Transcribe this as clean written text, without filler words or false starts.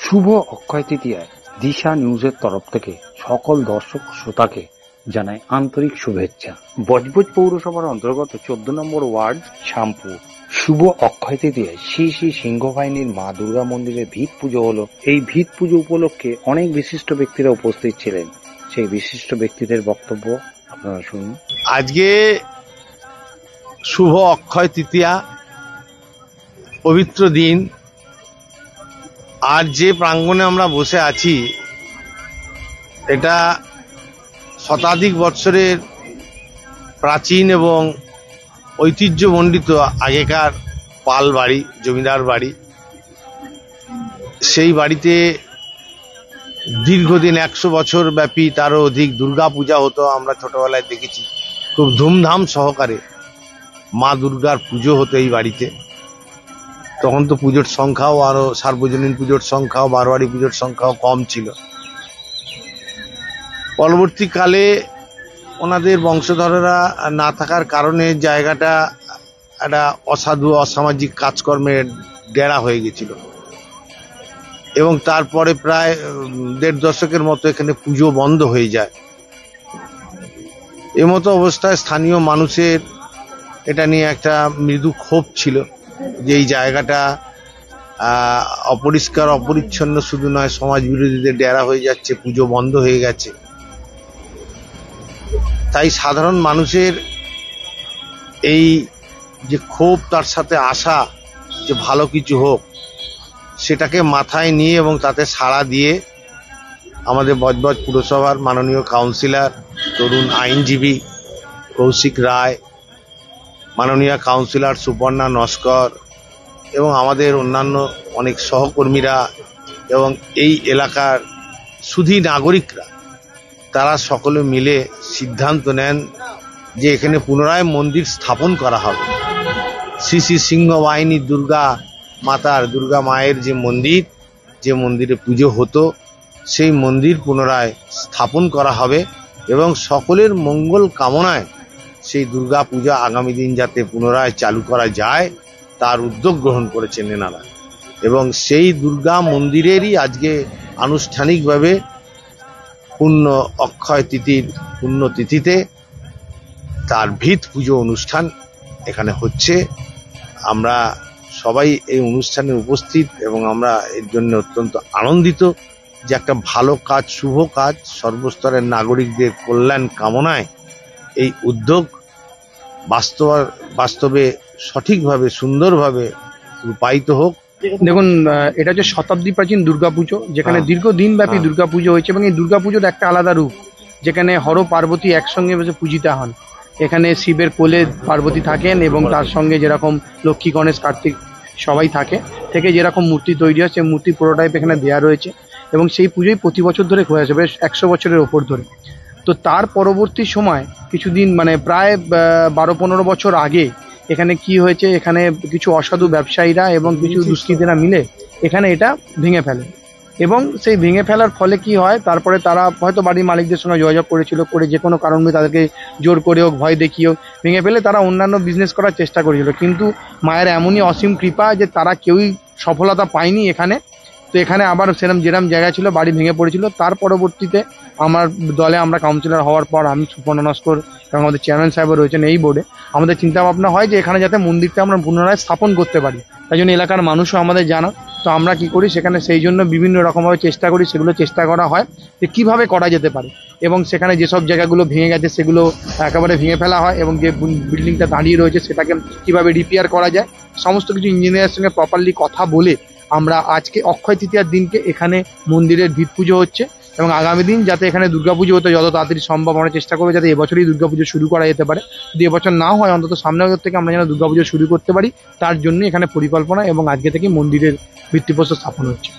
শুভ অক্ষয় তৃতীয়ায় দিশা নিউজের তরফ থেকে সকল দর্শক শ্রোতাকে জানাই আন্তরিক শুভেচ্ছা। বজবজ পৌরসভার অন্তর্গত 14 নম্বর ওয়ার্ড শ্যামপুর শুভ অক্ষয় তৃতীয়ায় শ্রী শ্রী সিংহবাহিনীর মা দুর্গা মন্দিরে ভিত পুজো হলো। এই ভিত পুজো উপলক্ষে অনেক বিশিষ্ট ব্যক্তিরা উপস্থিত ছিলেন। সেই বিশিষ্ট ব্যক্তিদের বক্তব্য আপনারা শুনুন। আজকে শুভ অক্ষয় তৃতীয়া, পবিত্র দিন। আর যে প্রাঙ্গণে আমরা বসে আছি এটা শতাধিক বৎসরের প্রাচীন এবং ঐতিহ্যমণ্ডিত আগেকার পাল বাড়ি, জমিদার বাড়ি। সেই বাড়িতে দীর্ঘদিন 100 বছর ব্যাপী তারও অধিক দুর্গা পূজা হতো। আমরা ছোটবেলায় দেখেছি খুব ধুমধাম সহকারে মা দুর্গার পুজো হতো এই বাড়িতে। তখন তো পুজোর সংখ্যাও আরো, সার্বজনীন পুজোর সংখ্যাও, বারোয়ারি পুজোর সংখ্যাও কম ছিল। পরবর্তীকালে ওনাদের বংশধরেরা না থাকার কারণে জায়গাটা একটা অসাধু অসামাজিক কাজকর্মের ডেরা হয়ে গেছিল এবং তারপরে প্রায় 1.5 দশকের মতো এখানে পুজো বন্ধ হয়ে যায়। এমতো অবস্থায় স্থানীয় মানুষের এটা নিয়ে একটা মৃদু ক্ষোভ ছিল যে এই জায়গাটা অপরিষ্কার অপরিচ্ছন্ন শুধু নয়, সমাজ বিরোধীদের ডেরা হয়ে যাচ্ছে, পুজো বন্ধ হয়ে গেছে। তাই সাধারণ মানুষের এই যে ক্ষোভ, তার সাথে আশা যে ভালো কিছু হোক, সেটাকে মাথায় নিয়ে এবং তাতে সাড়া দিয়ে আমাদের বজবজ পুরসভার মাননীয় কাউন্সিলর, তরুণ আইনজীবী কৌশিক রায়, মাননীয় কাউন্সিলর সুপর্ণা নস্কর এবং আমাদের অন্যান্য অনেক সহকর্মীরা এবং এই এলাকার শুধু নাগরিকরা, তারা সকলে মিলে সিদ্ধান্ত নেন যে এখানে পুনরায় মন্দির স্থাপন করা হবে। শ্রী শ্রী সিংহবাহিনী দুর্গা মাতার, দুর্গা মায়ের যে মন্দির, যে মন্দিরে পুজো হতো, সেই মন্দির পুনরায় স্থাপন করা হবে এবং সকলের মঙ্গল কামনায় সেই দুর্গা পূজা আগামী দিন যাতে পুনরায় চালু করা যায় তার উদ্যোগ গ্রহণ করেছেন এনারা। এবং সেই দুর্গা মন্দিরেরই আজকে আনুষ্ঠানিকভাবে পূর্ণ অক্ষয় তিথির পুণ্যতিথিতে তার ভিত পুজো অনুষ্ঠান এখানে হচ্ছে। আমরা সবাই এই অনুষ্ঠানে উপস্থিত এবং আমরা এর জন্য অত্যন্ত আনন্দিত যে একটা ভালো কাজ, শুভ কাজ, সর্বস্তরের নাগরিকদের কল্যাণ কামনায় এই উদ্যোগ বাস্তবে সঠিকভাবে, সুন্দরভাবে রূপায়িত হোক। দেখুন, এটা হচ্ছে শতাব্দী প্রাচীন দুর্গাপুজো, যেখানে দীর্ঘদিন ব্যাপী দুর্গাপুজো হয়েছে এবং এই দুর্গাপুজোর একটা আলাদা রূপ, যেখানে হর পার্বতী একসঙ্গে বসে পূজিতা হন। এখানে শিবের কোলে পার্বতী থাকেন এবং তার সঙ্গে যেরকম লক্ষ্মী, গণেশ, কার্তিক সবাই থেকে যেরকম মূর্তি তৈরি হয়, সেই মূর্তি প্রোটোটাইপ এখানে দেওয়া রয়েছে এবং সেই পুজোই প্রতি বছর ধরে হয়ে আসবে, 100 বছরের ওপর ধরে। তো তার পরবর্তী সময় কিছুদিন, মানে প্রায় 12-15 বছর আগে এখানে কি হয়েছে, এখানে কিছু অসাধু ব্যবসায়ীরা এবং কিছু দুষ্কৃতীরা মিলে এখানে এটা ভেঙে ফেলে এবং সেই ভেঙে ফেলার ফলে কি হয়, তারপরে তারা হয়তো বাড়ির মালিকদের সঙ্গে যোগাযোগ করেছিল, করে যে কোনো কারণে তাদেরকে জোর করে হোক, ভয় দেখিয়ে হোক ভেঙে ফেলে তারা অন্যান্য বিজনেস করার চেষ্টা করেছিল। কিন্তু মায়ের এমনই অসীম কৃপা যে তারা কেউই সফলতা পায়নি এখানে। তো এখানে আবার যেরকম জায়গা ছিল বাড়ি ভেঙে পড়েছিল। তার পরবর্তীতে আমার দলে, আমরা কাউন্সিলর হওয়ার পর, আমি সুপর্ণা নস্কর এবং আমাদের চেয়ারম্যান সাহেব রয়েছেন এই বোর্ডে, আমাদের চিন্তা ভাবনা হয় যে এখানে যাতে মন্দিরটা আমরা পুনরায় স্থাপন করতে পারি। তাই জন্য এলাকার মানুষও আমাদের জানা। তো আমরা কি করি, সেখানে সেই জন্য বিভিন্ন রকমভাবে চেষ্টা করি, সেগুলো চেষ্টা করা হয় যে কীভাবে করা যেতে পারে এবং সেখানে যেসব জায়গাগুলো ভেঙে গেছে সেগুলো একেবারে ভেঙে ফেলা হয় এবং যে বিল্ডিংটা দাঁড়িয়ে রয়েছে সেটাকে কীভাবে রিপেয়ার করা যায়, সমস্ত কিছু ইঞ্জিনিয়ারের সঙ্গে প্রপারলি কথা বলে আমরা আজকে অক্ষয় তৃতীয়ার দিনকে এখানে মন্দিরের ভিত পুজো হচ্ছে এবং আগামী দিন যাতে এখানে দুর্গাপুজো হতে যত তাড়াতাড়ি সম্ভব আমরা চেষ্টা করবো যাতে এবছরই দুর্গাপুজো শুরু করা যেতে পারে। যদি এবছর না হয়, অন্তত সামনের বছর থেকে আমরা যেন দুর্গাপুজো শুরু করতে পারি, তার জন্য এখানে পরিকল্পনা এবং আজকে থেকে মন্দিরের ভিত্তিপ্রস্তর স্থাপন হচ্ছে।